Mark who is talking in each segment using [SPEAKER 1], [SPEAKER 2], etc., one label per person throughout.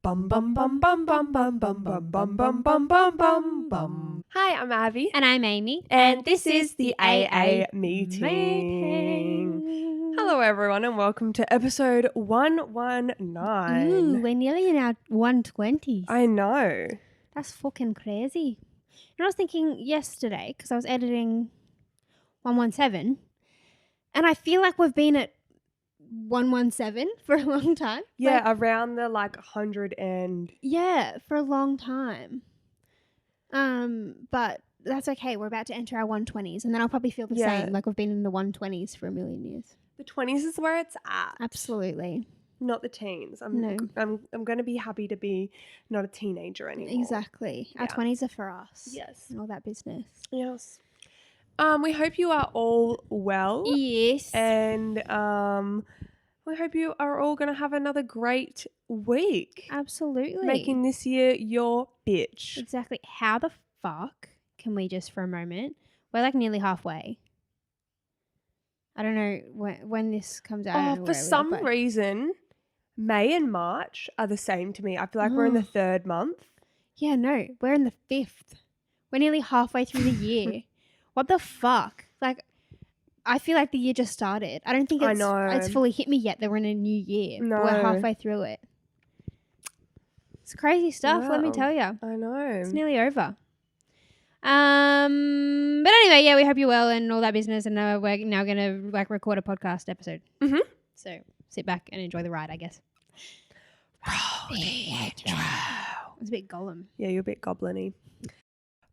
[SPEAKER 1] Bum bum bum bum bum bum bum bum bum bum bum bum bum bum. Hi, I'm Abby.
[SPEAKER 2] And I'm Amy.
[SPEAKER 1] And this is the AA meeting. Hello everyone and welcome to episode 119.
[SPEAKER 2] Ooh, we're nearly in our 120s.
[SPEAKER 1] I know.
[SPEAKER 2] That's fucking crazy. And I was thinking yesterday, because I was editing 117, and I feel like we've been at 117 for a long time.
[SPEAKER 1] Yeah, around the 100 and...
[SPEAKER 2] Yeah, for a long time. But that's okay. We're about to enter our 120s, and then I'll probably feel the same, like we've been in the 120s for a million years.
[SPEAKER 1] The 20s is where it's at.
[SPEAKER 2] Absolutely.
[SPEAKER 1] Not the teens. I'm going to be happy to be not a teenager anymore.
[SPEAKER 2] Exactly. Our 20s are for us.
[SPEAKER 1] Yes.
[SPEAKER 2] And all that business.
[SPEAKER 1] Yes. We hope you are all well.
[SPEAKER 2] Yes.
[SPEAKER 1] And we hope you are all going to have another great week.
[SPEAKER 2] Absolutely.
[SPEAKER 1] Making this year your bitch.
[SPEAKER 2] Exactly. How the fuck can we just for a moment? We're like nearly halfway. I don't know when this comes out.
[SPEAKER 1] For some reason, May and March are the same to me. I feel like we're in the third month. Yeah,
[SPEAKER 2] no, we're in the fifth. We're nearly halfway through the year. What the fuck? Like, I feel like the year just started. I don't think it's fully hit me yet that we're in a new year.
[SPEAKER 1] No.
[SPEAKER 2] But we're halfway through it. It's crazy stuff, let me tell you.
[SPEAKER 1] I know.
[SPEAKER 2] It's nearly over. But anyway, yeah, we hope you're well and all that business, and we're now going to record a podcast episode.
[SPEAKER 1] Mm-hmm.
[SPEAKER 2] So sit back and enjoy the ride, I guess.
[SPEAKER 1] Roll the intro.
[SPEAKER 2] It's a bit Gollum.
[SPEAKER 1] Yeah, you're a bit goblin-y.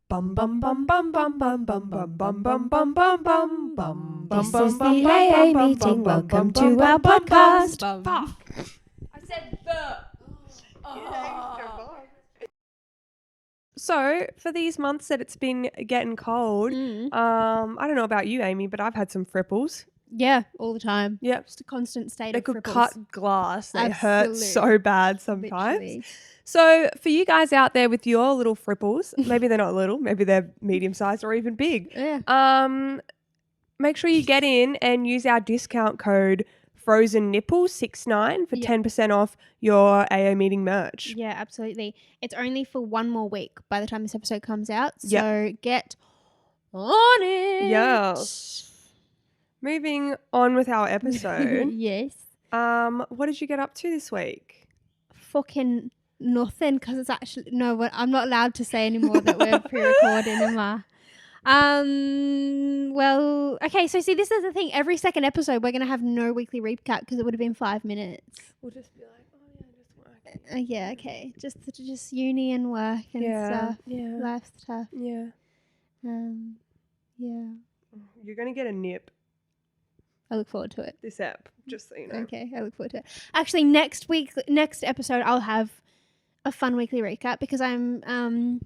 [SPEAKER 1] Bum bum bum bum bum bum bum bum bum bum bum bum bum bum.
[SPEAKER 2] This is the AA meeting. Welcome to our podcast.
[SPEAKER 1] Fuck. I said the. So for these months that it's been getting cold, I don't know about you, Amy, but I've had some fripples.
[SPEAKER 2] Yeah, all the time.
[SPEAKER 1] Yep.
[SPEAKER 2] Just a constant state
[SPEAKER 1] they
[SPEAKER 2] of
[SPEAKER 1] could
[SPEAKER 2] fripples.
[SPEAKER 1] cut glass. They hurt so bad sometimes. Literally. So for you guys out there with your little fripples, maybe they're not little, maybe they're medium-sized or even big.
[SPEAKER 2] Yeah.
[SPEAKER 1] Make sure you get in and use our discount code FrozenNipples69 for 10% off your AA meeting merch.
[SPEAKER 2] Yeah, absolutely. It's only for one more week by the time this episode comes out. So get on it.
[SPEAKER 1] Yes. Moving on with our episode.
[SPEAKER 2] Yes.
[SPEAKER 1] What did you get up to this week?
[SPEAKER 2] Fucking nothing, because it's actually I'm not allowed to say anymore that we're pre-recording, am I? Well, okay, so see, this is the thing. Every second episode, we're going to have no weekly recap because it would have been 5 minutes.
[SPEAKER 1] We'll just be like, oh, yeah, just work.
[SPEAKER 2] Yeah, okay. Just uni and work and stuff.
[SPEAKER 1] Yeah.
[SPEAKER 2] Life stuff.
[SPEAKER 1] Yeah.
[SPEAKER 2] Yeah.
[SPEAKER 1] You're going to get a nip.
[SPEAKER 2] I look forward to it.
[SPEAKER 1] This app, just so you know.
[SPEAKER 2] Okay, I look forward to it. Actually, next episode, I'll have a fun weekly recap because I'm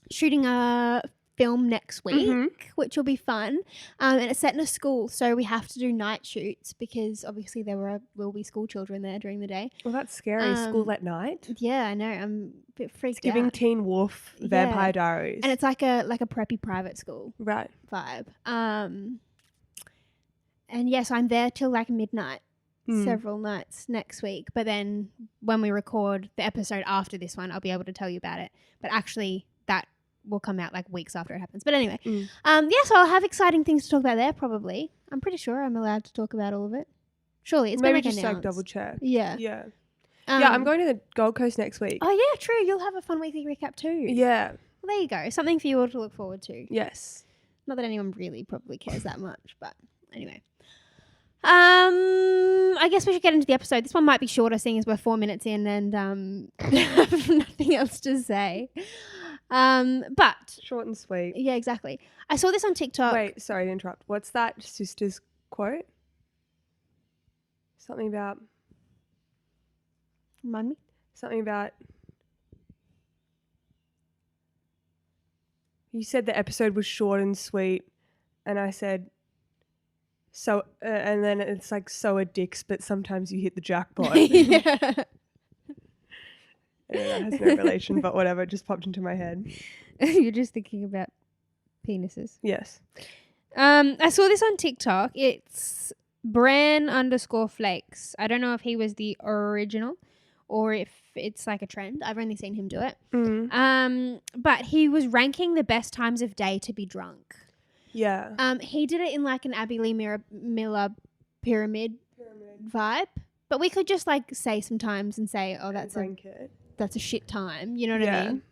[SPEAKER 2] shooting a film next week, which will be fun. And it's set in a school, so we have to do night shoots because obviously there will be school children there during the day.
[SPEAKER 1] Well, that's scary. School at night.
[SPEAKER 2] Yeah, I know. I'm a bit freaked
[SPEAKER 1] it's giving
[SPEAKER 2] out.
[SPEAKER 1] Teen Wolf Vampire Diaries.
[SPEAKER 2] And it's like a preppy private school
[SPEAKER 1] vibe.
[SPEAKER 2] And yes, I'm there till midnight. Several nights next week, but then when we record the episode after this one, I'll be able to tell you about it. But actually, that will come out weeks after it happens. But anyway, so I'll have exciting things to talk about there. Probably, I'm pretty sure I'm allowed to talk about all of it. Surely, it's
[SPEAKER 1] maybe
[SPEAKER 2] been
[SPEAKER 1] just double check.
[SPEAKER 2] Yeah.
[SPEAKER 1] Yeah, I'm going to the Gold Coast next week.
[SPEAKER 2] Oh yeah, true. You'll have a fun weekly recap too.
[SPEAKER 1] Yeah.
[SPEAKER 2] Well, there you go. Something for you all to look forward to.
[SPEAKER 1] Yes.
[SPEAKER 2] Not that anyone really probably cares that much, but anyway. I guess we should get into the episode. This one might be shorter, seeing as we're 4 minutes in and have nothing else to say. But
[SPEAKER 1] short and sweet.
[SPEAKER 2] Yeah, exactly. I saw this on TikTok.
[SPEAKER 1] Wait, sorry to interrupt. What's that sister's quote? Something about.
[SPEAKER 2] Remind me.
[SPEAKER 1] Something about. You said the episode was short and sweet, and I said. So, and then it's so are dicks, but sometimes you hit the jackpot.
[SPEAKER 2] Yeah.
[SPEAKER 1] That has no relation, but whatever, it just popped into my head.
[SPEAKER 2] You're just thinking about penises.
[SPEAKER 1] Yes.
[SPEAKER 2] I saw this on TikTok. It's Bran_flakes. I don't know if he was the original or if it's like a trend. I've only seen him do it.
[SPEAKER 1] Mm.
[SPEAKER 2] But he was ranking the best times of day to be drunk.
[SPEAKER 1] Yeah.
[SPEAKER 2] He did it in like an Abby Lee Miller pyramid vibe. But we could just like say sometimes and say, oh, that's a shit time. You know what I mean?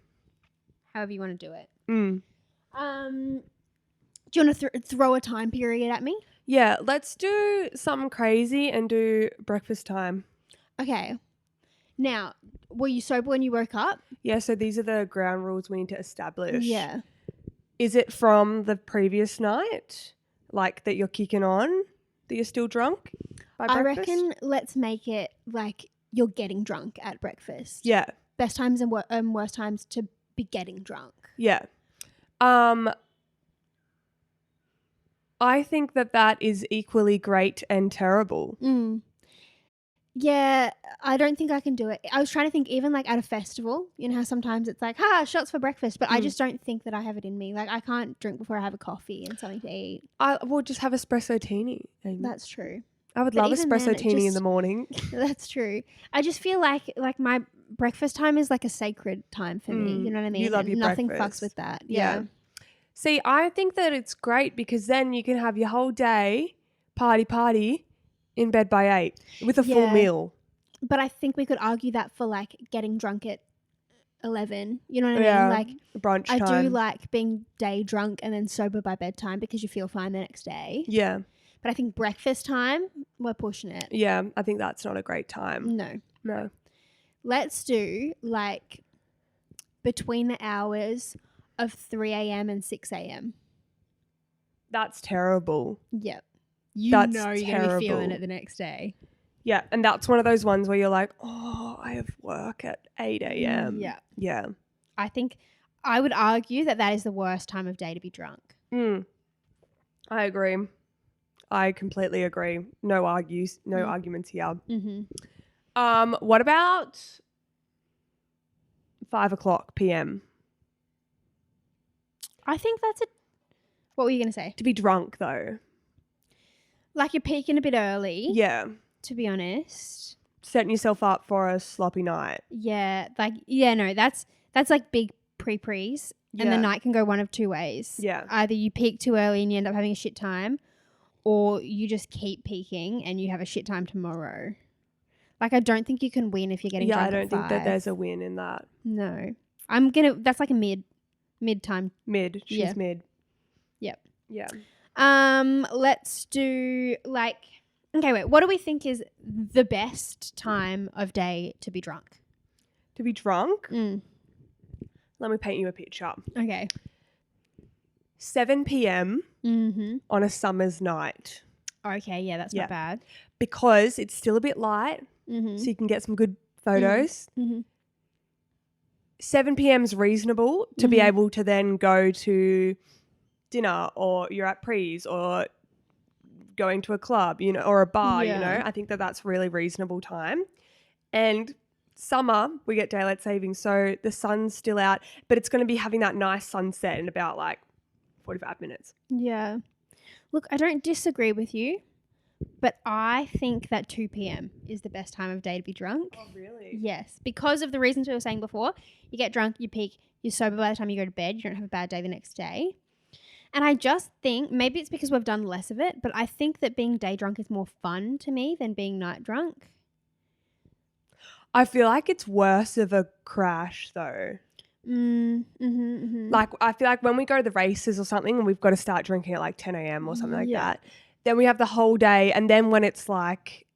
[SPEAKER 2] However you want to do it.
[SPEAKER 1] Mm.
[SPEAKER 2] Do you want to throw a time period at me?
[SPEAKER 1] Yeah, let's do something crazy and do breakfast time.
[SPEAKER 2] Okay. Now, were you sober when you woke up?
[SPEAKER 1] Yeah, so these are the ground rules we need to establish.
[SPEAKER 2] Yeah.
[SPEAKER 1] Is it from the previous night, like that you're kicking on, that you're still drunk by breakfast?
[SPEAKER 2] I reckon let's make it like you're getting drunk at breakfast.
[SPEAKER 1] Yeah.
[SPEAKER 2] Best times and worst times to be getting drunk.
[SPEAKER 1] Yeah. I think that is equally great and terrible.
[SPEAKER 2] Mm. Yeah, I don't think I can do it. I was trying to think even like at a festival, you know how sometimes it's like, shots for breakfast, but I just don't think that I have it in me. Like I can't drink before I have a coffee and something to eat.
[SPEAKER 1] I will just have espresso-tini.
[SPEAKER 2] That's true.
[SPEAKER 1] I would love espresso-tini in the morning.
[SPEAKER 2] That's true. I just feel like my breakfast time is like a sacred time for me. You know what I mean?
[SPEAKER 1] You love your
[SPEAKER 2] nothing
[SPEAKER 1] breakfast.
[SPEAKER 2] fucks with that. Yeah.
[SPEAKER 1] See, I think that it's great because then you can have your whole day party in bed by 8 with a full meal.
[SPEAKER 2] But I think we could argue that for like getting drunk at 11. You know what I mean? Like
[SPEAKER 1] brunch time.
[SPEAKER 2] I do like being day drunk and then sober by bedtime because you feel fine the next day.
[SPEAKER 1] Yeah.
[SPEAKER 2] But I think breakfast time, we're pushing it.
[SPEAKER 1] Yeah, I think that's not a great time.
[SPEAKER 2] No. Let's do like between the hours of 3 a.m. and 6 a.m.
[SPEAKER 1] That's terrible.
[SPEAKER 2] Yep.
[SPEAKER 1] That's
[SPEAKER 2] you're going to be feeling it the next day.
[SPEAKER 1] Yeah, and that's one of those ones where you're like, oh, I have work at 8 a.m.
[SPEAKER 2] Yeah.
[SPEAKER 1] Yeah.
[SPEAKER 2] I think I would argue that is the worst time of day to be drunk.
[SPEAKER 1] I agree. I completely agree. No arguments here.
[SPEAKER 2] Mm-hmm.
[SPEAKER 1] What about 5:00 p.m.?
[SPEAKER 2] I think that's what were you going to say?
[SPEAKER 1] To be drunk though.
[SPEAKER 2] Like you're peaking a bit early.
[SPEAKER 1] Yeah.
[SPEAKER 2] To be honest.
[SPEAKER 1] Setting yourself up for a sloppy night.
[SPEAKER 2] Yeah. That's like big pre-prees.
[SPEAKER 1] Yeah.
[SPEAKER 2] And the night can go one of two ways.
[SPEAKER 1] Yeah.
[SPEAKER 2] Either you peak too early and you end up having a shit time, or you just keep peaking and you have a shit time tomorrow. Like I don't think you can win if you're getting drunk
[SPEAKER 1] I don't
[SPEAKER 2] at
[SPEAKER 1] think
[SPEAKER 2] 5.
[SPEAKER 1] that there's a win in that.
[SPEAKER 2] No. That's like a mid time.
[SPEAKER 1] Mid. She's mid.
[SPEAKER 2] Yep.
[SPEAKER 1] Yeah.
[SPEAKER 2] Let's do like, okay, wait, what do we think is the best time of day to be drunk?
[SPEAKER 1] To be drunk? Let me paint you a picture.
[SPEAKER 2] Okay.
[SPEAKER 1] 7 p.m. On a summer's night.
[SPEAKER 2] Okay, yeah, that's not bad.
[SPEAKER 1] Because it's still a bit light, so you can get some good photos. 7 p.m. is reasonable to be able to then go to dinner, or you're at prees, or going to a club, you know, or a bar, you know. I think that's really reasonable time. And summer, we get daylight savings, so the sun's still out, but it's going to be having that nice sunset in about like 45 minutes.
[SPEAKER 2] Yeah. Look, I don't disagree with you, but I think that 2 p.m. is the best time of day to be drunk.
[SPEAKER 1] Oh, really?
[SPEAKER 2] Yes. Because of the reasons we were saying before. You get drunk, you peak, you're sober by the time you go to bed, you don't have a bad day the next day. And I just think, maybe it's because we've done less of it, but I think that being day drunk is more fun to me than being night drunk.
[SPEAKER 1] I feel like it's worse of a crash though. Like I feel like when we go to the races or something and we've got to start drinking at like 10 a.m. or something like that, then we have the whole day, and then when it's like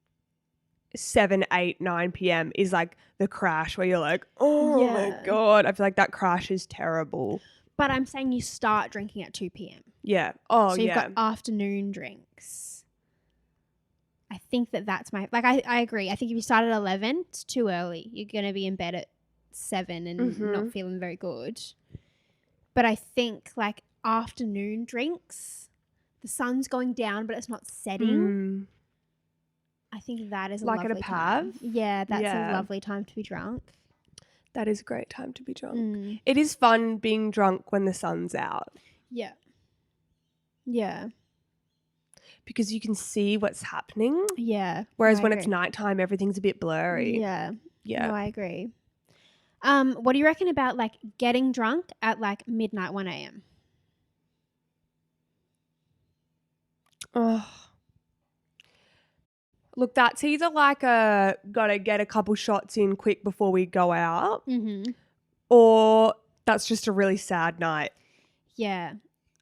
[SPEAKER 1] 7, 8, 9 p.m. is like the crash where you're like, oh my God. I feel like that crash is terrible.
[SPEAKER 2] But I'm saying you start drinking at 2 p.m.
[SPEAKER 1] Yeah. Oh,
[SPEAKER 2] so you've got afternoon drinks. I think that's my, like, I agree. I think if you start at 11, it's too early. You're going to be in bed at 7 and not feeling very good. But I think like afternoon drinks, the sun's going down, but it's not setting. I think that is a
[SPEAKER 1] like
[SPEAKER 2] lovely
[SPEAKER 1] at a
[SPEAKER 2] time.
[SPEAKER 1] pav?
[SPEAKER 2] Yeah, that's a lovely time to be drunk.
[SPEAKER 1] That is a great time to be drunk. It is fun being drunk when the sun's out.
[SPEAKER 2] Yeah. Yeah.
[SPEAKER 1] Because you can see what's happening.
[SPEAKER 2] Yeah.
[SPEAKER 1] Whereas when it's nighttime, everything's a bit blurry.
[SPEAKER 2] Yeah.
[SPEAKER 1] Yeah.
[SPEAKER 2] No, I agree. What do you reckon about like getting drunk at like midnight, 1 a.m.?
[SPEAKER 1] Oh. Look, that's either like gotta get a couple shots in quick before we go out, or that's just a really sad night.
[SPEAKER 2] Yeah.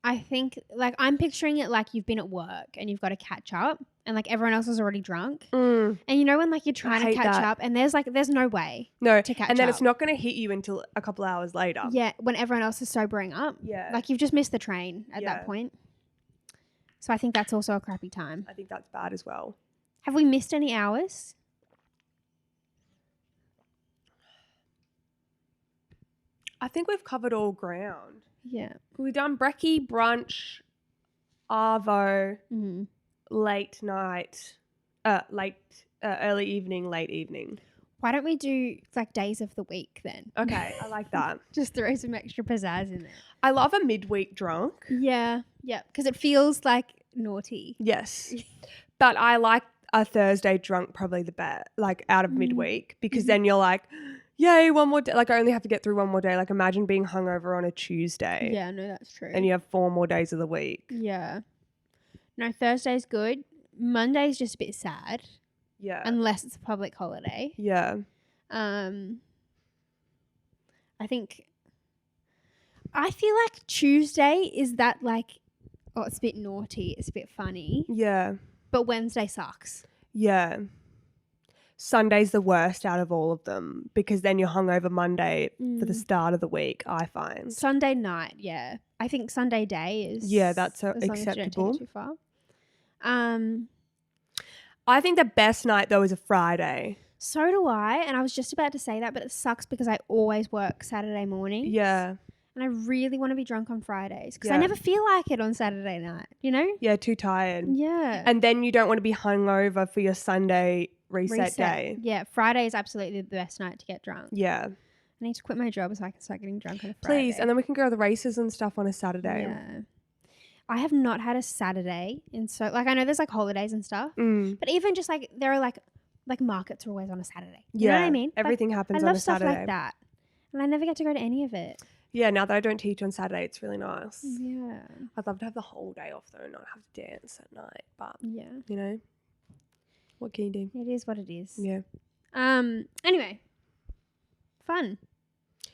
[SPEAKER 2] I think like I'm picturing it like you've been at work and you've got to catch up and like everyone else is already drunk. And you know when like you're trying to catch up and there's no way to catch up.
[SPEAKER 1] And then it's not going to hit you until a couple hours later.
[SPEAKER 2] Yeah, when everyone else is sobering up.
[SPEAKER 1] Yeah.
[SPEAKER 2] Like you've just missed the train at that point. So I think that's also a crappy time.
[SPEAKER 1] I think that's bad as well.
[SPEAKER 2] Have we missed any hours?
[SPEAKER 1] I think we've covered all ground.
[SPEAKER 2] Yeah.
[SPEAKER 1] We've done brekkie, brunch, arvo, late night, early evening, late evening.
[SPEAKER 2] Why don't we do like days of the week then?
[SPEAKER 1] Okay, I like that.
[SPEAKER 2] Just throw some extra pizzazz in there.
[SPEAKER 1] I love a midweek drunk.
[SPEAKER 2] Yeah, because it feels like naughty.
[SPEAKER 1] Yes. But I like a Thursday drunk probably the best, like out of midweek, because then you're like, yay, one more day. Like I only have to get through one more day. Like imagine being hungover on a Tuesday.
[SPEAKER 2] Yeah, no, that's true.
[SPEAKER 1] And you have 4 more days of the week.
[SPEAKER 2] Yeah. No, Thursday's good. Monday's just a bit sad.
[SPEAKER 1] Yeah.
[SPEAKER 2] Unless it's a public holiday.
[SPEAKER 1] Yeah.
[SPEAKER 2] I feel like Tuesday is that like, oh, it's a bit naughty. It's a bit funny.
[SPEAKER 1] Yeah.
[SPEAKER 2] But Wednesday sucks.
[SPEAKER 1] Yeah. Sunday's the worst out of all of them because then you're hungover Monday for the start of the week, I find.
[SPEAKER 2] Sunday night, yeah. I think Sunday day is...
[SPEAKER 1] Yeah, that's
[SPEAKER 2] as long as you don't take it too far.
[SPEAKER 1] I think the best night, though, is a Friday.
[SPEAKER 2] So do I. And I was just about to say that, but it sucks because I always work Saturday morning.
[SPEAKER 1] Yeah.
[SPEAKER 2] And I really want to be drunk on Fridays because I never feel like it on Saturday night, you know?
[SPEAKER 1] Yeah, too tired.
[SPEAKER 2] Yeah.
[SPEAKER 1] And then you don't want to be hungover for your Sunday reset day.
[SPEAKER 2] Yeah, Friday is absolutely the best night to get drunk.
[SPEAKER 1] Yeah.
[SPEAKER 2] I need to quit my job so I can start getting drunk on a Friday.
[SPEAKER 1] Please, and then we can go to the races and stuff on a Saturday.
[SPEAKER 2] Yeah. I have not had a Saturday in so... Like, I know there's, like, holidays and stuff. But even just, like, there are, like markets are always on a Saturday. You know what I mean?
[SPEAKER 1] Everything
[SPEAKER 2] like,
[SPEAKER 1] happens on a Saturday.
[SPEAKER 2] I love stuff like that. And I never get to go to any of it.
[SPEAKER 1] Yeah, now that I don't teach on Saturday, it's really nice.
[SPEAKER 2] Yeah.
[SPEAKER 1] I'd love to have the whole day off, though, and not have to dance at night. But, you know, what can you do?
[SPEAKER 2] It is what it is.
[SPEAKER 1] Yeah.
[SPEAKER 2] Anyway. Fun.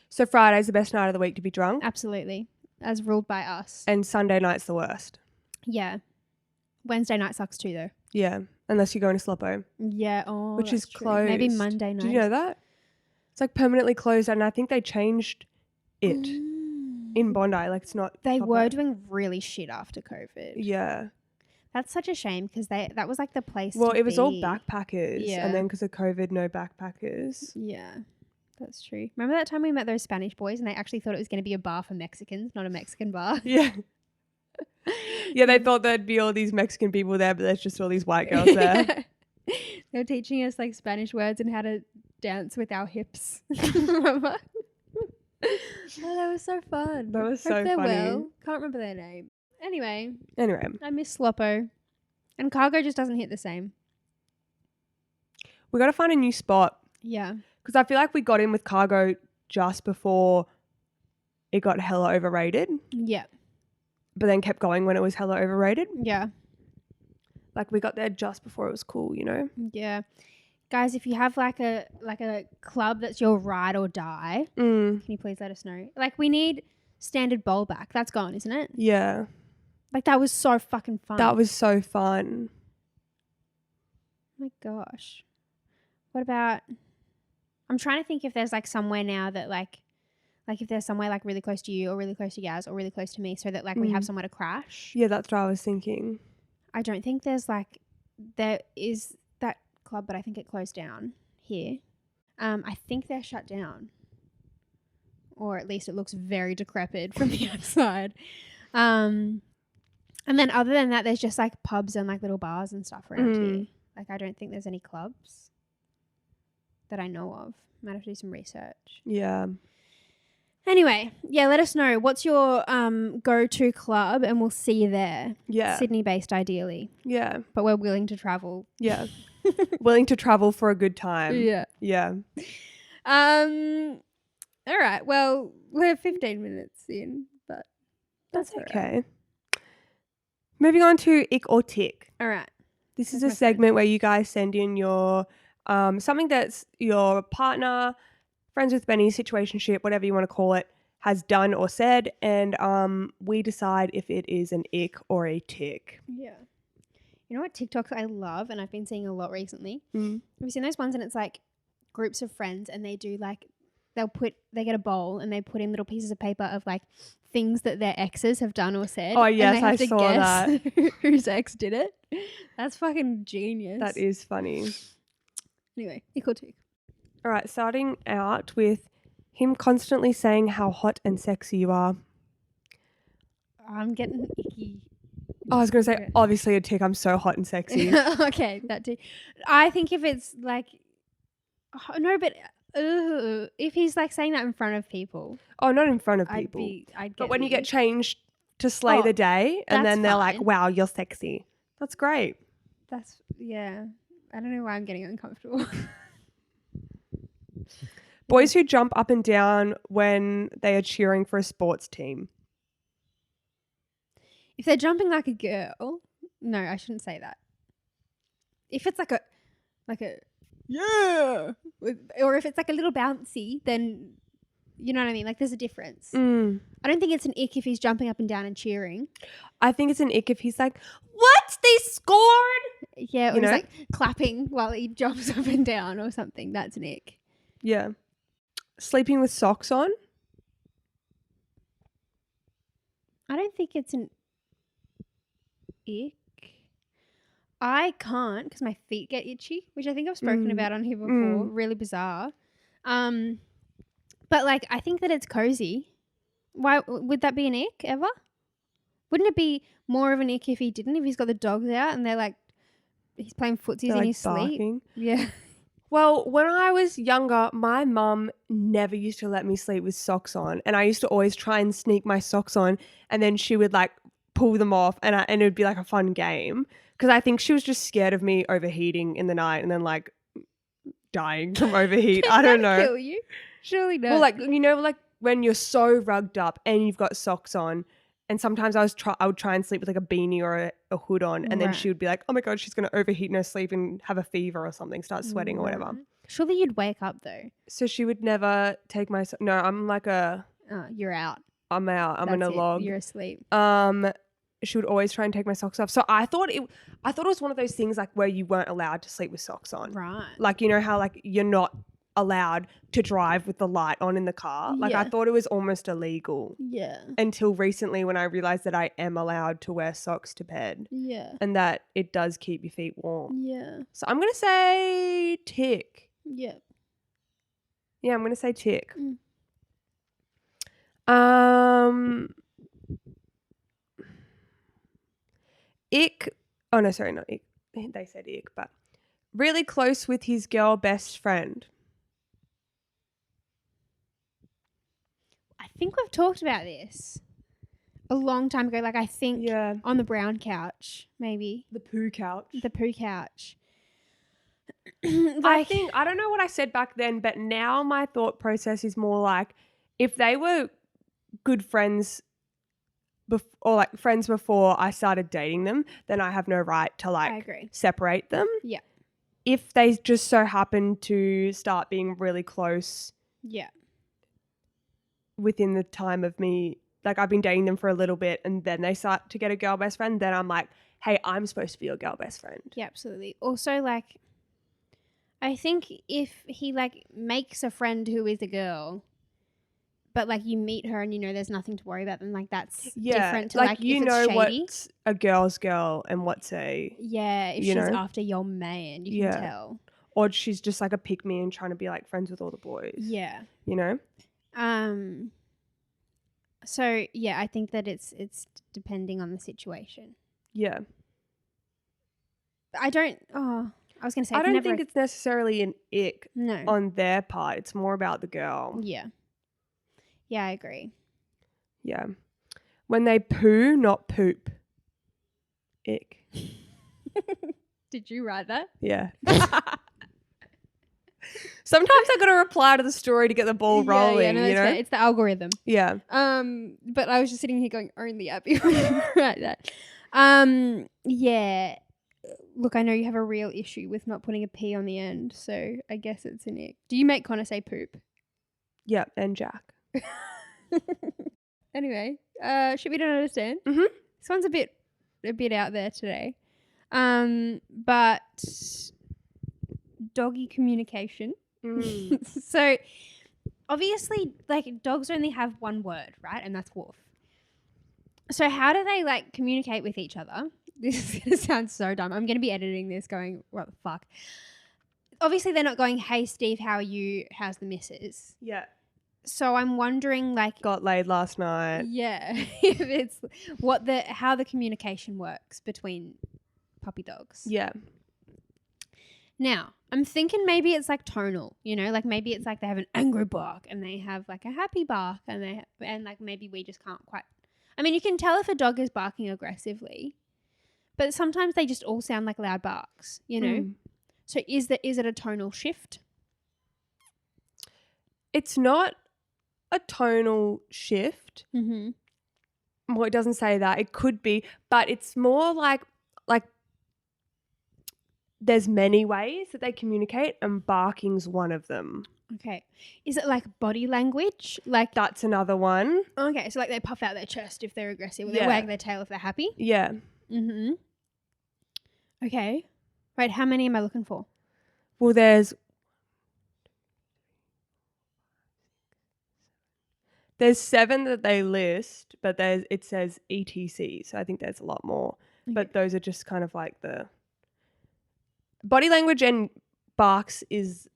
[SPEAKER 1] So Friday's the best night of the week to be drunk?
[SPEAKER 2] Absolutely. As ruled by us.
[SPEAKER 1] And Sunday night's the worst?
[SPEAKER 2] Yeah. Wednesday night sucks too, though.
[SPEAKER 1] Yeah. Unless you're going to Sloppo.
[SPEAKER 2] Yeah. Oh,
[SPEAKER 1] which is
[SPEAKER 2] true.
[SPEAKER 1] closed.
[SPEAKER 2] Maybe Monday night.
[SPEAKER 1] Did you know that? It's like permanently closed, and I think they changed it in Bondi. Like it's not.
[SPEAKER 2] They were doing really shit after COVID.
[SPEAKER 1] Yeah.
[SPEAKER 2] That's such a shame because that was like the place.
[SPEAKER 1] Well,
[SPEAKER 2] to
[SPEAKER 1] it was
[SPEAKER 2] be.
[SPEAKER 1] all backpackers, and then because of COVID, no backpackers.
[SPEAKER 2] Yeah, that's true. Remember that time we met those Spanish boys, and they actually thought it was going to be a bar for Mexicans, not a Mexican bar.
[SPEAKER 1] Yeah. Yeah, they thought there'd be all these Mexican people there, but there's just all these white girls there.
[SPEAKER 2] They're teaching us like Spanish words and how to dance with our hips. Remember? Oh, that was so fun.
[SPEAKER 1] That was so funny.
[SPEAKER 2] Well. Can't remember their name. Anyway,
[SPEAKER 1] I
[SPEAKER 2] miss Sloppo. And cargo just doesn't hit the same.
[SPEAKER 1] We got to find a new spot.
[SPEAKER 2] Yeah.
[SPEAKER 1] Because I feel like we got in with cargo just before it got hella overrated.
[SPEAKER 2] Yeah.
[SPEAKER 1] But then kept going when it was hella overrated.
[SPEAKER 2] Yeah.
[SPEAKER 1] Like we got there just before it was cool, you know?
[SPEAKER 2] Yeah. Guys, if you have like a club that's your ride or die, can you please let us know? Like we need standard bowl back. That's gone, isn't it?
[SPEAKER 1] Yeah.
[SPEAKER 2] Like that was so fucking fun.
[SPEAKER 1] That was so fun.
[SPEAKER 2] Oh my gosh. What about... I'm trying to think if there's like somewhere now that like if there's somewhere like really close to you or really close to Yaz or really close to me so that like we have somewhere to crash.
[SPEAKER 1] Yeah, that's what I was thinking.
[SPEAKER 2] I don't think there is that club, but I think it closed down here. I think they're shut down. Or at least it looks very decrepit from the outside. And then other than that, there's just like pubs and like little bars and stuff around here. Like I don't think there's any clubs that I know of. Might have to do some research.
[SPEAKER 1] Yeah.
[SPEAKER 2] Anyway, yeah, let us know. What's your go-to club, and we'll see you there.
[SPEAKER 1] Yeah.
[SPEAKER 2] Sydney-based, ideally.
[SPEAKER 1] Yeah.
[SPEAKER 2] But we're willing to travel.
[SPEAKER 1] Yeah. Willing to travel for a good time.
[SPEAKER 2] Yeah.
[SPEAKER 1] Yeah.
[SPEAKER 2] All right. Well, we're 15 minutes in, but
[SPEAKER 1] That's
[SPEAKER 2] all right.
[SPEAKER 1] okay. Moving on to ick or tick.
[SPEAKER 2] All right.
[SPEAKER 1] This is a segment where you guys send in your something that's your partner, friends with Benny, situationship, whatever you want to call it, has done or said, and we decide if it is an ick or a tick.
[SPEAKER 2] Yeah. You know what TikToks I love, and I've been seeing a lot recently?
[SPEAKER 1] Mm.
[SPEAKER 2] Have you seen those ones and it's like groups of friends and they do like, they get a bowl and they put in little pieces of paper of like things that their exes have done or said.
[SPEAKER 1] Oh, yes,
[SPEAKER 2] and they have
[SPEAKER 1] I
[SPEAKER 2] to
[SPEAKER 1] saw
[SPEAKER 2] guess
[SPEAKER 1] that.
[SPEAKER 2] whose ex did it. That's fucking genius.
[SPEAKER 1] That is funny.
[SPEAKER 2] Anyway, ick or tick.
[SPEAKER 1] All right, starting out with him constantly saying how hot and sexy you are.
[SPEAKER 2] I'm getting icky.
[SPEAKER 1] Oh, I was going to say, obviously a tick. I'm so hot and sexy.
[SPEAKER 2] Okay, that too. I think if it's like, no, but if he's like saying that in front of people.
[SPEAKER 1] Oh, not in front of people.
[SPEAKER 2] I'd get
[SPEAKER 1] but when you get
[SPEAKER 2] icky.
[SPEAKER 1] changed to slay the day and then they're like,
[SPEAKER 2] fine.
[SPEAKER 1] wow, you're sexy. That's great.
[SPEAKER 2] Yeah. I don't know why I'm getting uncomfortable.
[SPEAKER 1] Boys who jump up and down when they are cheering for a sports team.
[SPEAKER 2] If they're jumping like a girl, no, I shouldn't say that. If it's like a yeah, or if it's like a little bouncy, then you know what I mean. Like there's a difference.
[SPEAKER 1] Mm.
[SPEAKER 2] I don't think it's an ick if he's jumping up and down and cheering.
[SPEAKER 1] I think it's an ick if he's like, what? They scored?
[SPEAKER 2] Yeah, or he's like clapping while he jumps up and down or something. That's an ick.
[SPEAKER 1] Yeah. Sleeping with socks on?
[SPEAKER 2] I don't think it's an ick. I can't because my feet get itchy, which I think I've spoken about on here before. Really bizarre. But like I think that it's cozy. Why would that be an ick ever? Wouldn't it be more of an ick if he didn't? If he's got the dogs out and they're like he's playing footsies in his
[SPEAKER 1] barking.
[SPEAKER 2] sleep. Yeah.
[SPEAKER 1] Well, when I was younger, my mum never used to let me sleep with socks on, and I used to always try and sneak my socks on, and then she would like pull them off, and it would be like a fun game because I think she was just scared of me overheating in the night and then like dying from overheat. I don't know.
[SPEAKER 2] Kill you? Surely not.
[SPEAKER 1] Well, like you know, like when you're so rugged up and you've got socks on. And sometimes I would try and sleep with like a beanie or a hood on, and then she would be like, "Oh my god, she's gonna overheat in her sleep and have a fever or something, start sweating or whatever."
[SPEAKER 2] Surely you'd wake up though.
[SPEAKER 1] So she would never take my. No, I'm like a.
[SPEAKER 2] You're out.
[SPEAKER 1] I'm out. I'm in a log.
[SPEAKER 2] You're asleep.
[SPEAKER 1] She would always try and take my socks off. So I thought it was one of those things like where you weren't allowed to sleep with socks on.
[SPEAKER 2] Right.
[SPEAKER 1] Like you know how like you're not allowed to drive with the light on in the car. Like I thought it was almost illegal.
[SPEAKER 2] Yeah.
[SPEAKER 1] Until recently when I realized that I am allowed to wear socks to bed.
[SPEAKER 2] Yeah.
[SPEAKER 1] And that it does keep your feet warm.
[SPEAKER 2] Yeah.
[SPEAKER 1] So I'm going to say tick.
[SPEAKER 2] Yeah.
[SPEAKER 1] Yeah, I'm going to say tick. Ick. Oh, no, sorry, not ick. They said ick, but really close with his girl best friend.
[SPEAKER 2] I think we've talked about this a long time ago. Like I think on the brown couch, maybe.
[SPEAKER 1] The poo couch.
[SPEAKER 2] The poo couch.
[SPEAKER 1] I think, I don't know what I said back then, but now my thought process is more like if they were good friends or like friends before I started dating them, then I have no right to like separate them.
[SPEAKER 2] Yeah.
[SPEAKER 1] If they just so happen to start being really close.
[SPEAKER 2] Yeah.
[SPEAKER 1] Within the time of me, like I've been dating them for a little bit and then they start to get a girl best friend, then I'm like, hey, I'm supposed to be your girl best friend.
[SPEAKER 2] Yeah, absolutely. Also, like, I think if he like makes a friend who is a girl, but like you meet her and you know there's nothing to worry about, then like that's different to like
[SPEAKER 1] you
[SPEAKER 2] if
[SPEAKER 1] know
[SPEAKER 2] it's shady.
[SPEAKER 1] What's a girl's girl and what's a
[SPEAKER 2] if she's after your man, you can tell.
[SPEAKER 1] Or she's just like a pick me and trying to be like friends with all the boys.
[SPEAKER 2] Yeah.
[SPEAKER 1] You know?
[SPEAKER 2] So yeah, I think that it's depending on the situation.
[SPEAKER 1] Yeah.
[SPEAKER 2] I was going to say
[SPEAKER 1] I don't think it's necessarily an ick on their part. It's more about the girl.
[SPEAKER 2] Yeah. Yeah, I agree.
[SPEAKER 1] Yeah. When they poo, not poop. Ick.
[SPEAKER 2] Did you write that?
[SPEAKER 1] Yeah. Sometimes I got to reply to the story to get the ball rolling.
[SPEAKER 2] Yeah, no,
[SPEAKER 1] you know,
[SPEAKER 2] fair. It's the algorithm.
[SPEAKER 1] Yeah.
[SPEAKER 2] But I was just sitting here going, only Abby would write that. Yeah. Look, I know you have a real issue with not putting a P on the end, so I guess it's an ick. Do you make Connor say poop?
[SPEAKER 1] Yeah, and Jack.
[SPEAKER 2] Anyway, should we don't understand?
[SPEAKER 1] Mhm.
[SPEAKER 2] This one's a bit out there today. But doggy communication. So obviously, like, dogs only have one word, right? And that's woof. So how do they like communicate with each other? This is gonna sound so dumb. I'm gonna be editing this going, what the fuck? Obviously they're not going, hey Steve, how are you? How's the missus?
[SPEAKER 1] Yeah.
[SPEAKER 2] So I'm wondering, like,
[SPEAKER 1] Got laid last night.
[SPEAKER 2] yeah, if it's how the communication works between puppy dogs.
[SPEAKER 1] Yeah.
[SPEAKER 2] Now, I'm thinking maybe it's like tonal, you know, like maybe it's like they have an angry bark and they have like a happy bark and like maybe we just can't quite. I mean, you can tell if a dog is barking aggressively, but sometimes they just all sound like loud barks, you know. So is it a tonal shift?
[SPEAKER 1] It's not a tonal shift.
[SPEAKER 2] Mm-hmm.
[SPEAKER 1] Well, it doesn't say that. It could be, but it's more like there's many ways that they communicate, and barking's one of them.
[SPEAKER 2] Okay. Is it like body language? Like,
[SPEAKER 1] that's another one.
[SPEAKER 2] Okay, so like they puff out their chest if they're aggressive, or
[SPEAKER 1] Yeah.
[SPEAKER 2] they wag their tail if they're happy.
[SPEAKER 1] Yeah.
[SPEAKER 2] Mm-hmm. Okay. Right, how many am I looking for?
[SPEAKER 1] Well, there's 7 that they list, but it says ETC, so I think there's a lot more.
[SPEAKER 2] Okay.
[SPEAKER 1] But those are just kind of like the body language, and barks is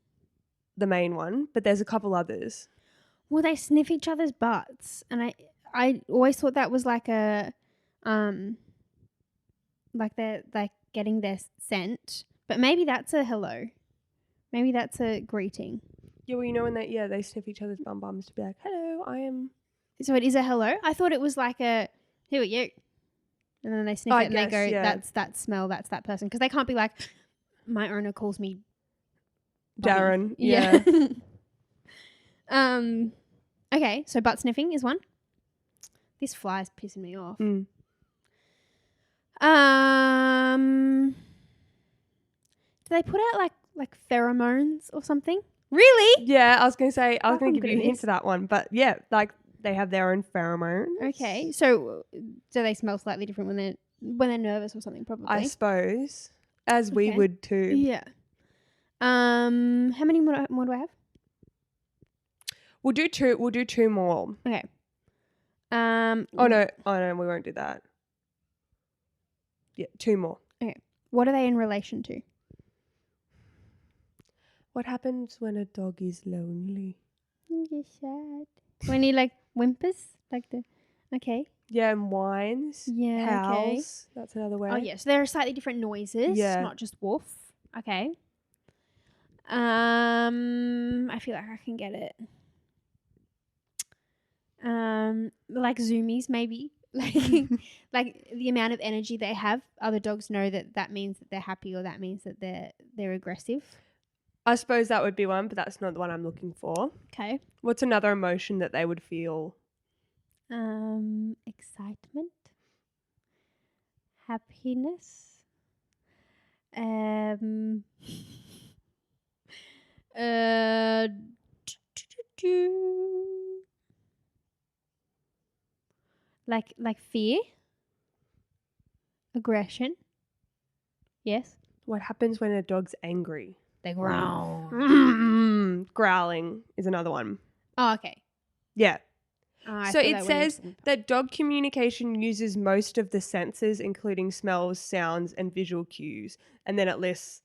[SPEAKER 1] the main one, but there's a couple others.
[SPEAKER 2] Well, they sniff each other's butts, and I always thought that was like a like they're like getting their scent, but maybe that's a hello. Maybe that's a greeting.
[SPEAKER 1] Yeah, well, you know when they sniff each other's bums to be like, hello, I am.
[SPEAKER 2] So it is a hello? I thought it was like a, who are you? And then they sniff it and they go, that's that smell, that's that person. Because they can't be like, my owner calls me Buddy.
[SPEAKER 1] Darren. Yeah.
[SPEAKER 2] Okay, so butt sniffing is one. This fly is pissing me off. Do they put out like pheromones or something? Really?
[SPEAKER 1] Yeah, I was going to give you a hint
[SPEAKER 2] this.
[SPEAKER 1] for that one. But yeah, like they have their own pheromones.
[SPEAKER 2] Okay, so do they smell slightly different when they're nervous or something? Probably.
[SPEAKER 1] I suppose, as we would too.
[SPEAKER 2] Yeah. How many more do I have?
[SPEAKER 1] We'll do 2. We'll do 2 more.
[SPEAKER 2] Okay.
[SPEAKER 1] Oh no, we won't do that. Yeah, 2 more.
[SPEAKER 2] Okay. What are they in relation to?
[SPEAKER 1] What happens when a dog is lonely?
[SPEAKER 2] You're sad. When he like whimpers, like the. Okay.
[SPEAKER 1] Yeah, and whines.
[SPEAKER 2] Yeah.
[SPEAKER 1] Howls.
[SPEAKER 2] Okay.
[SPEAKER 1] That's another way.
[SPEAKER 2] Oh yeah, so there are slightly different noises.
[SPEAKER 1] Yeah.
[SPEAKER 2] Not just woof. Okay. I feel like I can get it. Like zoomies maybe. Like the amount of energy they have. Other dogs know that means that they're happy, or that means that they're aggressive.
[SPEAKER 1] I suppose that would be one, but that's not the one I'm looking for.
[SPEAKER 2] Okay.
[SPEAKER 1] What's another emotion that they would feel?
[SPEAKER 2] Excitement, happiness, like fear, aggression. Yes.
[SPEAKER 1] What happens when a dog's angry?
[SPEAKER 2] They growl.
[SPEAKER 1] Growling is another one.
[SPEAKER 2] Oh, okay.
[SPEAKER 1] Yeah.
[SPEAKER 2] I
[SPEAKER 1] So
[SPEAKER 2] thought
[SPEAKER 1] it
[SPEAKER 2] that
[SPEAKER 1] says
[SPEAKER 2] was-
[SPEAKER 1] that dog communication uses most of the senses, including smells, sounds, and visual cues. And then it lists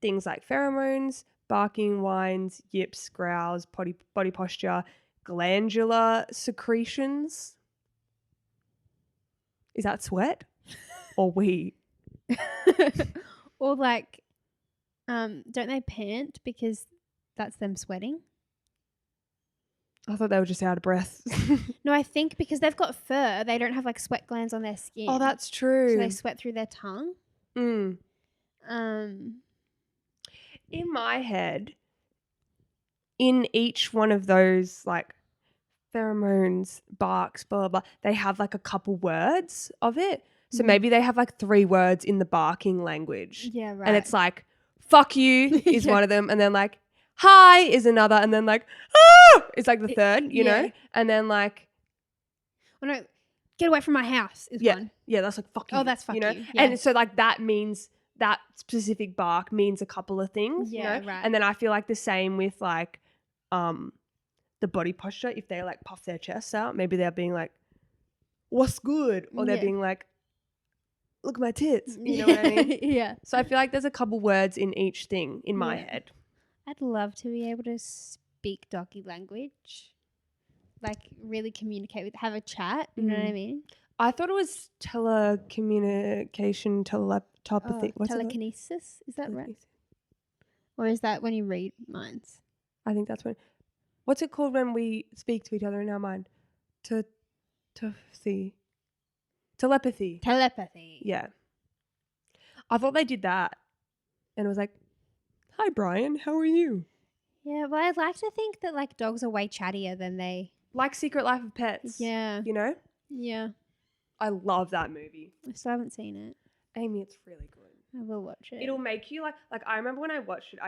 [SPEAKER 1] things like pheromones, barking, whines, yips, growls, body posture, glandular secretions. Is that sweat or wee?
[SPEAKER 2] Or like, don't they pant because that's them sweating?
[SPEAKER 1] I thought they were just out of breath.
[SPEAKER 2] No, I think because they've got fur, they don't have like sweat glands on their skin.
[SPEAKER 1] Oh, that's true.
[SPEAKER 2] So they sweat through their tongue.
[SPEAKER 1] In my head, in each one of those like pheromones, barks, blah, blah, blah, they have like a couple words of it. So maybe they have like 3 words in the barking language.
[SPEAKER 2] Yeah, right.
[SPEAKER 1] And it's like, fuck you is one of them. And then like, hi is another. And then like, ah is like the third, you know? And then like.
[SPEAKER 2] Oh, no, get away from my house is one.
[SPEAKER 1] Yeah, that's like fuck you.
[SPEAKER 2] Oh, that's fuck
[SPEAKER 1] you know?
[SPEAKER 2] you. Yeah.
[SPEAKER 1] And so like that means, that specific bark means a couple of things.
[SPEAKER 2] Yeah,
[SPEAKER 1] you know?
[SPEAKER 2] right.
[SPEAKER 1] And then I feel like the same with like the body posture. If they like puff their chests out, maybe they're being like, what's good? Or they're being like, look at my tits. You know what I mean?
[SPEAKER 2] Yeah.
[SPEAKER 1] So I feel like there's a couple words in each thing in my head.
[SPEAKER 2] I'd love to be able to speak doggy language. Like really communicate with, have a chat. You know what I mean?
[SPEAKER 1] I thought it was telecommunication, telepathy. What's
[SPEAKER 2] telekinesis? Is that right? Or is that when you read minds?
[SPEAKER 1] I think that's when. What's it called when we speak to each other in our mind? Telepathy.
[SPEAKER 2] Telepathy.
[SPEAKER 1] Yeah. I thought they did that. And it was like, hi, Brian. How are you?
[SPEAKER 2] Yeah, well, I'd like to think that like dogs are way chattier than they.
[SPEAKER 1] Like Secret Life of Pets.
[SPEAKER 2] Yeah.
[SPEAKER 1] You know?
[SPEAKER 2] Yeah.
[SPEAKER 1] I love that movie.
[SPEAKER 2] I still haven't seen it.
[SPEAKER 1] Amy, it's really good.
[SPEAKER 2] I will watch it.
[SPEAKER 1] It'll make you like I remember when I watched it,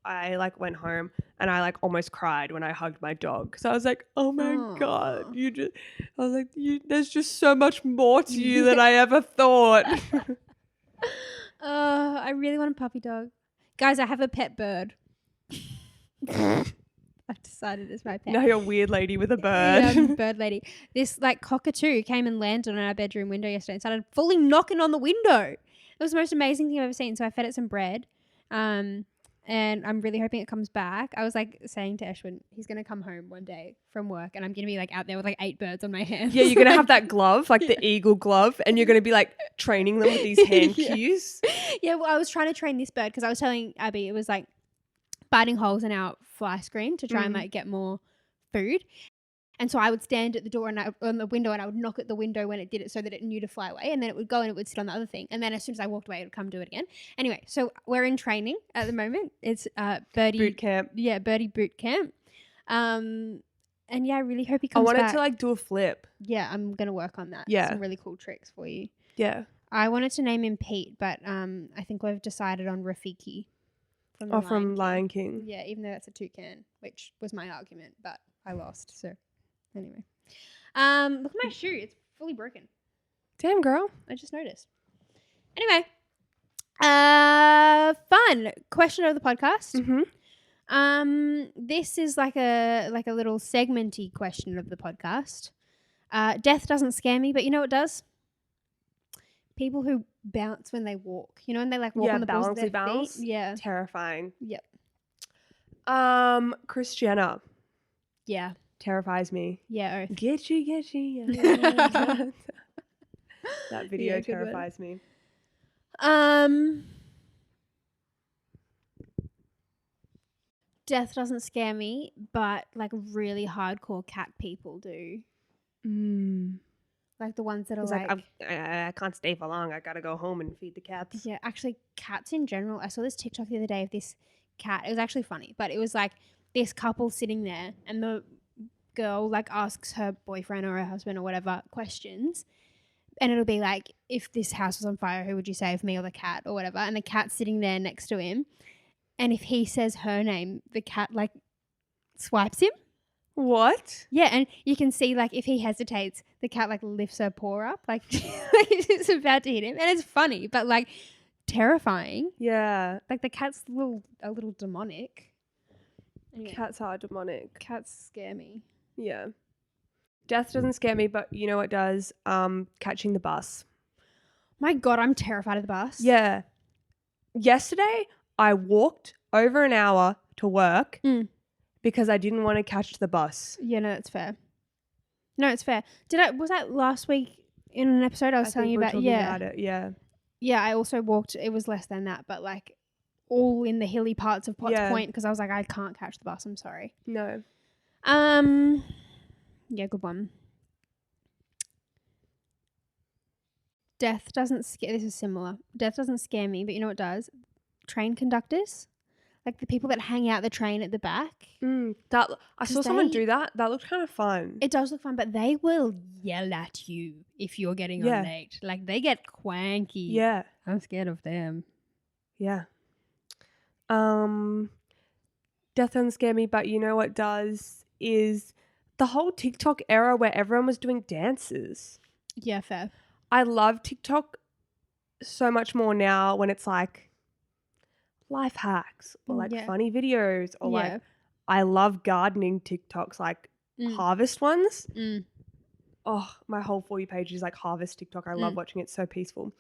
[SPEAKER 1] I like went home and I like almost cried when I hugged my dog. So I was like, oh my God, I was like, there's just so much more to you than I ever thought.
[SPEAKER 2] I really want a puppy dog. Guys, I have a pet bird. I've decided it's my pet.
[SPEAKER 1] Now you're a weird lady with a bird.
[SPEAKER 2] Yeah, I'm a bird lady. This like cockatoo came and landed on our bedroom window yesterday and started fully knocking on the window. It was the most amazing thing I've ever seen. So I fed it some bread. And I'm really hoping it comes back. I was like saying to Ashwin, he's going to come home one day from work and I'm going to be like out there with like 8 birds on my hands.
[SPEAKER 1] Yeah, you're going to have that glove, like the eagle glove, and you're going to be like training them with these hand cues.
[SPEAKER 2] Yeah, well, I was trying to train this bird because I was telling Abby it was like biting holes in our fly screen to try and like get more food. And so I would stand at the door and on the window and I would knock at the window when it did it so that it knew to fly away, and then it would go and it would sit on the other thing. And then as soon as I walked away, it would come do it again. Anyway, so we're in training at the moment. It's birdie
[SPEAKER 1] boot camp.
[SPEAKER 2] Yeah, birdie boot camp. And yeah, I really hope he comes back.
[SPEAKER 1] I wanted to like do a flip.
[SPEAKER 2] Yeah, I'm going to work on that.
[SPEAKER 1] Yeah.
[SPEAKER 2] Some really cool tricks for you.
[SPEAKER 1] Yeah.
[SPEAKER 2] I wanted to name him Pete, but I think we've decided on Rafiki.
[SPEAKER 1] From Lion King.
[SPEAKER 2] Yeah, even though that's a toucan, which was my argument, but I lost, so anyway. Look at my shoe. It's fully broken.
[SPEAKER 1] Damn, girl.
[SPEAKER 2] I just noticed. Anyway. Fun question of the podcast. This is like a little segmenty question of the podcast. Death doesn't scare me, but you know what does? People who bounce when they walk. You know, when they like walk on the balls of their feet. Yeah.
[SPEAKER 1] Terrifying.
[SPEAKER 2] Yep.
[SPEAKER 1] Kris Jenner.
[SPEAKER 2] Yeah.
[SPEAKER 1] Terrifies me.
[SPEAKER 2] Yeah.
[SPEAKER 1] Get you. That video terrifies me.
[SPEAKER 2] Death doesn't scare me, but like really hardcore cat people do. Like the ones that are like
[SPEAKER 1] I can't stay for long. I gotta go home and feed the cats.
[SPEAKER 2] Yeah, actually, cats in general. I saw this TikTok the other day of this cat. It was actually funny, but it was like this couple sitting there, and the girl like asks her boyfriend or her husband or whatever questions, and it'll be like, if this house was on fire, who would you save, me or the cat or whatever? And the cat's sitting there next to him, and if he says her name, the cat like swipes him.
[SPEAKER 1] What?
[SPEAKER 2] Yeah, and you can see like if he hesitates, the cat like lifts her paw up like it's about to hit him, and it's funny but like terrifying.
[SPEAKER 1] Yeah,
[SPEAKER 2] like the cat's a little demonic. Anyway,
[SPEAKER 1] cats are demonic.
[SPEAKER 2] Cats scare me.
[SPEAKER 1] Yeah, death doesn't scare me, but you know what does? Catching the bus.
[SPEAKER 2] My God, I'm terrified of the bus.
[SPEAKER 1] Yeah, yesterday I walked over an hour to work. Because I didn't want to catch the bus.
[SPEAKER 2] Yeah, no, that's fair. No, it's fair. Was that last week in an episode I was telling you about?
[SPEAKER 1] About it, yeah.
[SPEAKER 2] Yeah, I also walked, it was less than that, but like all in the hilly parts of Potts Point because I was like, I can't catch the bus, I'm sorry.
[SPEAKER 1] No.
[SPEAKER 2] Yeah, good one. Death doesn't scare. This is similar. Death doesn't scare me, but you know what does? Train conductors, like the people that hang out the train at the back.
[SPEAKER 1] That I saw someone do that. That looked kind of fun.
[SPEAKER 2] It does look fun, but they will yell at you if you're getting on late. Like they get cranky.
[SPEAKER 1] Yeah,
[SPEAKER 2] I'm scared of them.
[SPEAKER 1] Yeah. Death doesn't scare me, but you know what does is the whole TikTok era where everyone was doing dances.
[SPEAKER 2] Yeah, fair.
[SPEAKER 1] I love TikTok so much more now when it's like life hacks or like funny videos or like I love gardening TikToks, like harvest ones. Oh, my whole For You page is like harvest TikTok. I love watching it. It's so peaceful.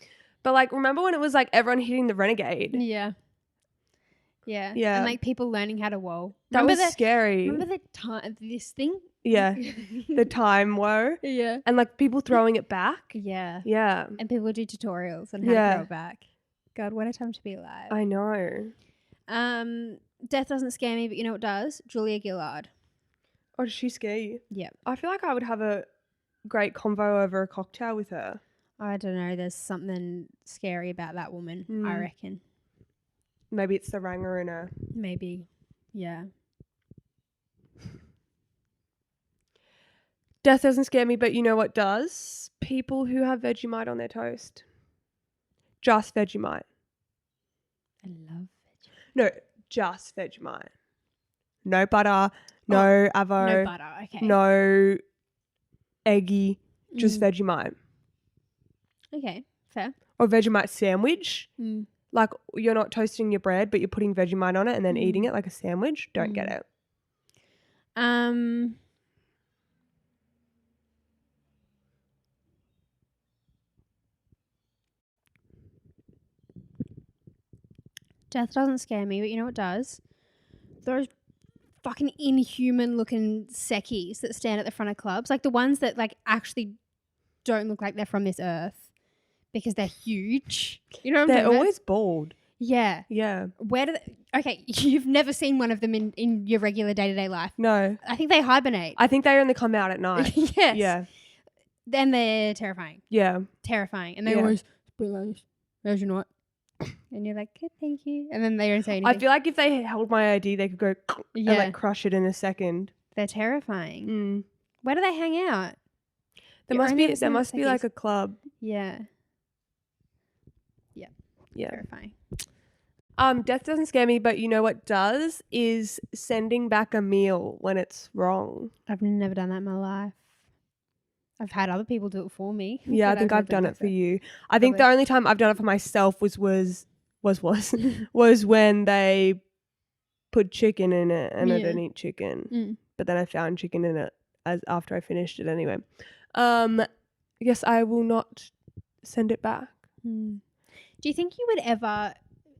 [SPEAKER 1] But like, remember when it was like everyone hitting the renegade?
[SPEAKER 2] Yeah. And like people learning how to whoa.
[SPEAKER 1] That was scary.
[SPEAKER 2] Remember the time, this thing?
[SPEAKER 1] Yeah. The time whoa.
[SPEAKER 2] Yeah.
[SPEAKER 1] And like people throwing it back.
[SPEAKER 2] Yeah.
[SPEAKER 1] Yeah.
[SPEAKER 2] And people do tutorials on how to throw it back. God, what a time to be alive.
[SPEAKER 1] I know.
[SPEAKER 2] Death doesn't scare me, but you know what does? Julia Gillard.
[SPEAKER 1] Oh, does she scare you?
[SPEAKER 2] Yeah.
[SPEAKER 1] I feel like I would have a great convo over a cocktail with her.
[SPEAKER 2] I don't know. There's something scary about that woman, I reckon.
[SPEAKER 1] Maybe it's the ranger in her.
[SPEAKER 2] Maybe. Yeah.
[SPEAKER 1] Death doesn't scare me, but you know what does? People who have Vegemite on their toast. Just Vegemite.
[SPEAKER 2] I love Vegemite.
[SPEAKER 1] No, just Vegemite. No butter, no avo.
[SPEAKER 2] No butter, okay.
[SPEAKER 1] No eggy, just Vegemite.
[SPEAKER 2] Okay, fair.
[SPEAKER 1] Or Vegemite sandwich. Like you're not toasting your bread, but you're putting Vegemite on it and then eating it like a sandwich. Don't get it.
[SPEAKER 2] Death doesn't scare me, but you know what does? Those fucking inhuman looking seckies that stand at the front of clubs. Like the ones that like actually don't look like they're from this earth because they're huge. You know what I'm
[SPEAKER 1] They're
[SPEAKER 2] talking about?
[SPEAKER 1] always bald.
[SPEAKER 2] Yeah.
[SPEAKER 1] Yeah.
[SPEAKER 2] Where do they... Okay, you've never seen one of them in your regular day-to-day life.
[SPEAKER 1] No.
[SPEAKER 2] I think they hibernate.
[SPEAKER 1] I think they only come out at night.
[SPEAKER 2] Yes.
[SPEAKER 1] Yeah.
[SPEAKER 2] Then they're terrifying.
[SPEAKER 1] Yeah.
[SPEAKER 2] Terrifying. And they always be like, there's your knot. And you're like, good, thank you. And then they don't say anything.
[SPEAKER 1] I feel like if they held my ID, they could go and like crush it in a second.
[SPEAKER 2] They're terrifying. Where do they hang out?
[SPEAKER 1] There must be like a club.
[SPEAKER 2] Yeah.
[SPEAKER 1] Yeah.
[SPEAKER 2] Terrifying.
[SPEAKER 1] Death doesn't scare me, but you know what does is sending back a meal when it's wrong.
[SPEAKER 2] I've never done that in my life. I've had other people do it for me.
[SPEAKER 1] Yeah, I think I've done it for you. I think the only time I've done it for myself was when they put chicken in it and I don't eat chicken. But then I found chicken in it after I finished it anyway. I guess I will not send it back.
[SPEAKER 2] Do you think you would ever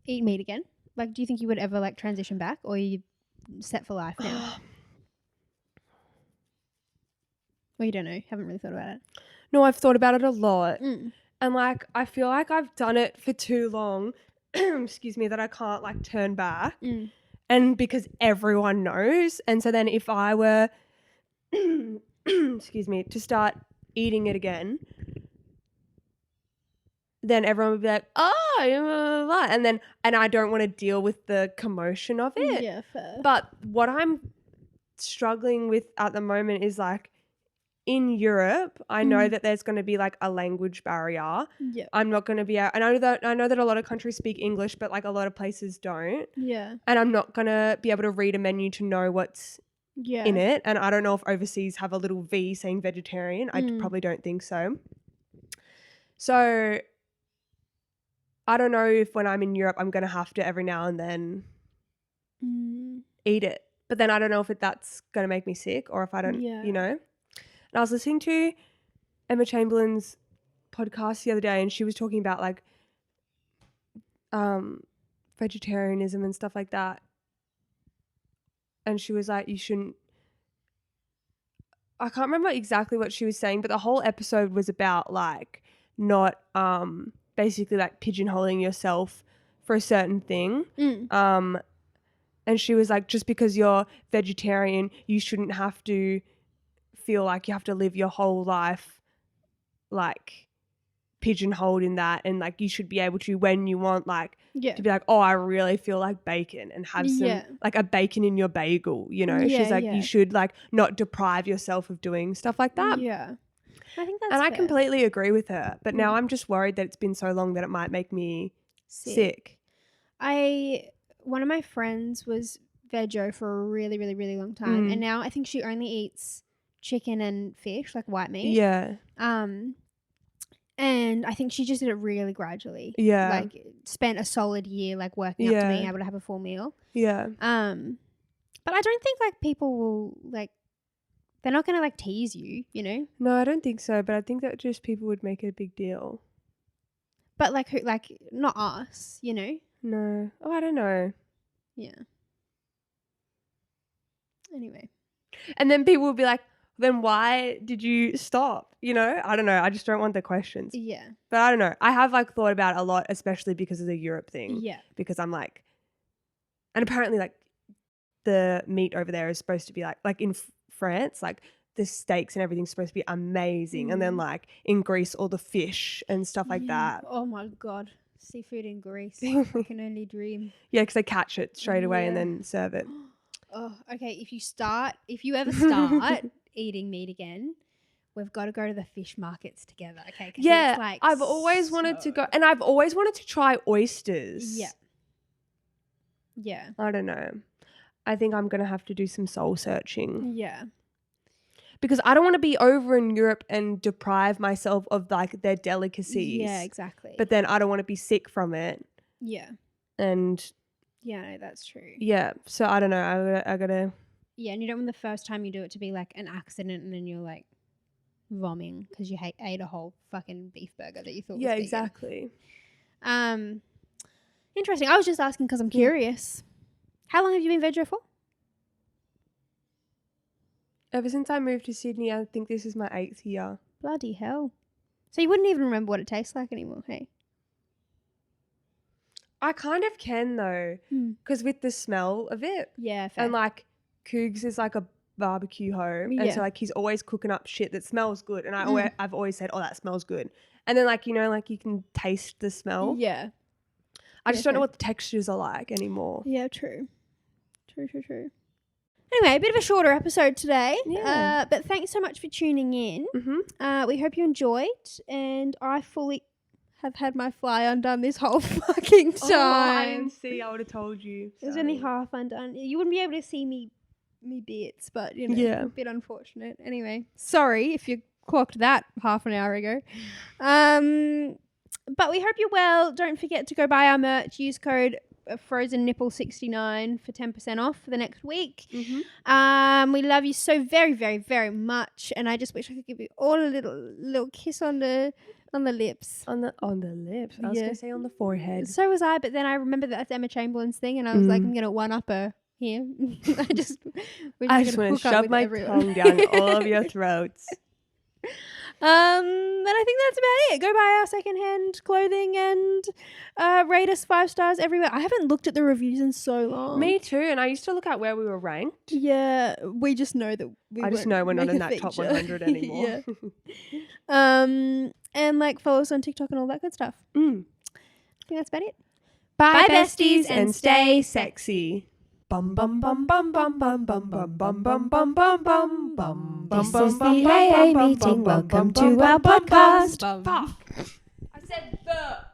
[SPEAKER 2] eat meat again? Like, do you think you would ever like transition back, or are you set for life now? Well, you don't know. Haven't really thought about it.
[SPEAKER 1] No, I've thought about it a lot. And like, I feel like I've done it for too long, excuse me, that I can't like turn back. And because everyone knows. And so then if I were, excuse me, to start eating it again, then everyone would be like, oh, and I don't want to deal with the commotion of it.
[SPEAKER 2] Yeah, fair.
[SPEAKER 1] But what I'm struggling with at the moment is like, in Europe, I know that there's going to be like a language barrier.
[SPEAKER 2] Yeah.
[SPEAKER 1] I'm not going to be I know that a lot of countries speak English, but like a lot of places don't.
[SPEAKER 2] Yeah.
[SPEAKER 1] And I'm not going to be able to read a menu to know what's in it. And I don't know if overseas have a little V saying vegetarian. I probably don't think so. So I don't know if when I'm in Europe, I'm going to have to every now and then eat it. But then I don't know if that's going to make me sick or if I don't, you know. And I was listening to Emma Chamberlain's podcast the other day and she was talking about like vegetarianism and stuff like that. And she was like, you shouldn't, I can't remember exactly what she was saying, but the whole episode was about like not basically like pigeonholing yourself for a certain thing. And she was like, just because you're vegetarian, you shouldn't have to feel like you have to live your whole life like pigeonholed in that, and like you should be able to, when you want, like to be like, oh, I really feel like bacon, and have some like a bacon in your bagel, you know. She's like, you should like not deprive yourself of doing stuff like that.
[SPEAKER 2] I think that's
[SPEAKER 1] and
[SPEAKER 2] fair.
[SPEAKER 1] I completely agree with her, but now I'm just worried that it's been so long that it might make me sick.
[SPEAKER 2] One of my friends was veggie for a really, really, really long time, and now I think she only eats chicken and fish, like white meat. And I think she just did it really gradually. Like spent a solid year like working up to being able to have a full meal. But I don't think like people will like, they're not gonna like tease you, you know?
[SPEAKER 1] No, I don't think so, but I think that just people would make it a big deal.
[SPEAKER 2] But like who, like not us, you know?
[SPEAKER 1] No. Oh, I don't know.
[SPEAKER 2] Yeah. Anyway.
[SPEAKER 1] And then people would be like, then why did you stop? You know, I don't know. I just don't want the questions.
[SPEAKER 2] Yeah.
[SPEAKER 1] But I don't know. I have like thought about it a lot, especially because of the Europe thing.
[SPEAKER 2] Yeah.
[SPEAKER 1] Because I'm like, and apparently like the meat over there is supposed to be like in France, like the steaks and everything's supposed to be amazing. And then like in Greece, all the fish and stuff like that.
[SPEAKER 2] Oh my God. Seafood in Greece. I can only dream.
[SPEAKER 1] Yeah, because they catch it straight away and then serve it.
[SPEAKER 2] Oh, okay. If you ever start eating meat again, we've got to go to the fish markets together. Okay.
[SPEAKER 1] Yeah.
[SPEAKER 2] It's like
[SPEAKER 1] I've always wanted to go, and I've always wanted to try oysters.
[SPEAKER 2] Yeah. Yeah.
[SPEAKER 1] I don't know. I think I'm going to have to do some soul searching.
[SPEAKER 2] Yeah.
[SPEAKER 1] Because I don't want to be over in Europe and deprive myself of like their delicacies.
[SPEAKER 2] Yeah, exactly.
[SPEAKER 1] But then I don't want to be sick from it.
[SPEAKER 2] Yeah.
[SPEAKER 1] And
[SPEAKER 2] yeah, no, that's true.
[SPEAKER 1] Yeah. So I don't know. I gotta. Yeah,
[SPEAKER 2] and you don't want the first time you do it to be like an accident and then you're like vomiting because you ate a whole fucking beef burger that you thought was vegan.
[SPEAKER 1] Exactly.
[SPEAKER 2] Interesting. I was just asking because I'm curious. How long have you been veggie for?
[SPEAKER 1] Ever since I moved to Sydney, I think this is my 8th year.
[SPEAKER 2] Bloody hell. So you wouldn't even remember what it tastes like anymore, hey?
[SPEAKER 1] I kind of can though, because with the smell of it.
[SPEAKER 2] Yeah, fair.
[SPEAKER 1] And like Cougs is like a barbecue home. And so like he's always cooking up shit that smells good. And I've always said, oh, that smells good. And then like, you know, like you can taste the smell.
[SPEAKER 2] Yeah.
[SPEAKER 1] I just don't know what the textures are like anymore.
[SPEAKER 2] Yeah, true. True. Anyway, a bit of a shorter episode today.
[SPEAKER 1] Yeah.
[SPEAKER 2] But thanks so much for tuning in. We hope you enjoyed. And I fully have had my fly undone this whole fucking time.
[SPEAKER 1] Oh, I didn't see. I would have told you.
[SPEAKER 2] It was only half undone. You wouldn't be able to see me bits, but you know, a bit unfortunate. Anyway, sorry if you clocked that half an hour ago. But we hope you're well. Don't forget to go buy our merch. Use code FrozenNipple69 for 10% off for the next week. We love you so very, very, very much, and I just wish I could give you all a little kiss on the lips.
[SPEAKER 1] On the lips. I was gonna say on the forehead.
[SPEAKER 2] So was I, but then I remember that's Emma Chamberlain's thing, and I was like, I'm gonna one up her here. I just want to shove my tongue down all of your throats. And I think that's about it. Go buy our secondhand clothing and rate us 5 stars everywhere. I haven't looked at the reviews in so long.
[SPEAKER 1] Me too. And I used to look at where we were ranked.
[SPEAKER 2] Yeah, we just know that
[SPEAKER 1] I just know we're not in that top 100 anymore.
[SPEAKER 2] And like follow us on TikTok and all that good stuff. I think that's about it.
[SPEAKER 1] Bye besties, and stay sexy. Bum bum bum bum bum bum bum bum bum bum bum bum bum bum.
[SPEAKER 2] This is the AA meeting. Welcome to our podcast.
[SPEAKER 1] Fuck. I said the.